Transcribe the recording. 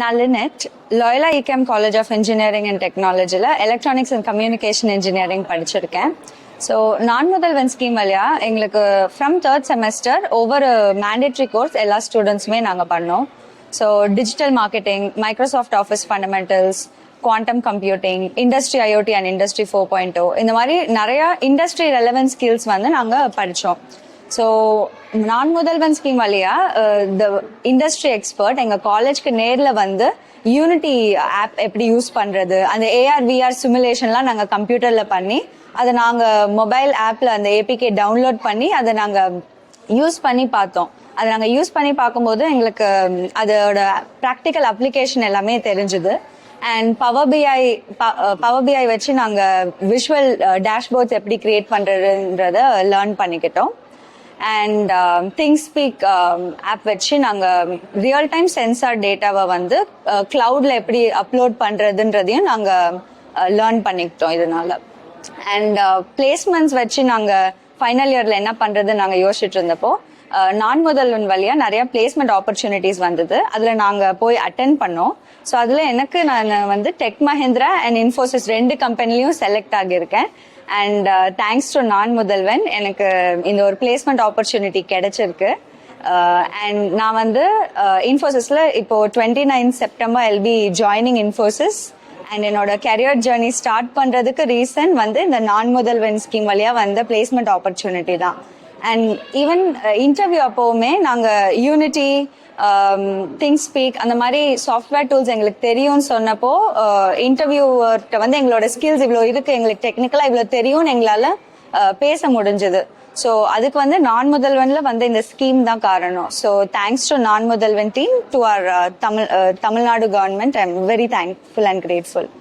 நான் Lynette Loyola ICAM college of engineering and டெக்னாலஜியில் electronics and communication engineering படிச்சிருக்கேன். So Naan Mudhalvan scheme வழியா எங்களுக்கு ஃப்ரம் தேர்ட் செமஸ்டர் ஒவ்வொரு மேண்டேட்ரி கோர்ஸ் எல்லா ஸ்டூடெண்ட்ஸுமே நாங்கள் பண்ணோம். So digital marketing, Microsoft office fundamentals, quantum computing, industry IoT and industry 4.0 இந்த மாதிரி நிறையா இண்டஸ்ட்ரி ரெலவென்ட் ஸ்கில்ஸ் வந்து நாங்கள் படித்தோம். ஸோ நான் முதல்வன் ஸ்கீம் வழியா த இண்டஸ்ட்ரி எக்ஸ்பர்ட் எங்கள் காலேஜ்க்கு நேரில் வந்து யூனிட்டி ஆப் எப்படி யூஸ் பண்ணுறது, அந்த ஏஆர் விஆர் சிமுலேஷன்லாம் நாங்கள் கம்ப்யூட்டரில் பண்ணி அதை நாங்கள் மொபைல் ஆப்பில் அந்த ஏபிகே டவுன்லோட் பண்ணி அதை நாங்கள் யூஸ் பண்ணி பார்த்தோம். அதை நாங்கள் யூஸ் பண்ணி பார்க்கும்போது எங்களுக்கு அதோட ப்ராக்டிக்கல் அப்ளிகேஷன் எல்லாமே தெரிஞ்சுது. அண்ட் பவர் பிஐ வச்சு நாங்கள் விஷுவல் டேஷ்போர்ட்ஸ் எப்படி கிரியேட் பண்ணுறதுன்றத லேர்ன் பண்ணிக்கிட்டோம். அண்ட் திங்ஸ்பீக் ஆப் வச்சு நாங்கள் ரியல் டைம் சென்சார் டேட்டாவை வந்து கிளவுடில் எப்படி அப்லோட் பண்ணுறதுன்றதையும் நாங்கள் லேர்ன் பண்ணிக்கிட்டோம் இதனால. அண்ட் பிளேஸ்மெண்ட்ஸ் வச்சு நாங்கள் ஃபைனல் இயரில் என்ன பண்ணுறதுன்னு நாங்கள் யோசிச்சுட்டு இருந்தப்போ நான் முதல்வன் வழியாக நிறைய பிளேஸ்மெண்ட் ஆப்பர்ச்சுனிட்டிஸ் வந்தது. அதில் நாங்கள் போய் அட்டென்ட் பண்ணோம். ஸோ அதில் எனக்கு நான் வந்து டெக் மஹிந்திரா அண்ட் இன்ஃபோசிஸ் 2 கம்பெனிலையும் செலக்ட் ஆகியிருக்கேன். And thanks to Naan Mudhalvan எனக்கு இந்த ஒரு பிளேஸ்மெண்ட் ஆப்பர்ச்சுனிட்டி கிடைச்சிருக்கு. அண்ட் நான் வந்து இன்ஃபோசிஸில் இப்போ 29 September I'll be joining Infosys. And என்னோட கெரியர் ஜேர்னி ஸ்டார்ட் பண்ணுறதுக்கு ரீசன் வந்து இந்த நான் முதல்வன் ஸ்கீம் வழியாக வந்த பிளேஸ்மெண்ட் ஆப்பர்ச்சுனிட்டி தான். அண்ட் ஈவன் இன்டர்வியூ அப்போவுமே நாங்கள் யூனிட்டி, திங்ஸ்பீக் அந்த மாதிரி சாஃப்ட்வேர் டூல்ஸ் எங்களுக்கு தெரியும்னு சொன்னப்போ இன்டர்வியூவர்கிட்ட வந்து எங்களோட ஸ்கில்ஸ் இவ்வளோ இருக்குது, எங்களுக்கு டெக்னிக்கலாக இவ்வளோ தெரியும்னு எங்களால் பேச முடிஞ்சது. ஸோ அதுக்கு வந்து நான் முதல்வனில் வந்து இந்த ஸ்கீம் தான் காரணம். So thanks to Naan Mudhalvan team, to our Tamil Nadu government. I am very thankful and grateful.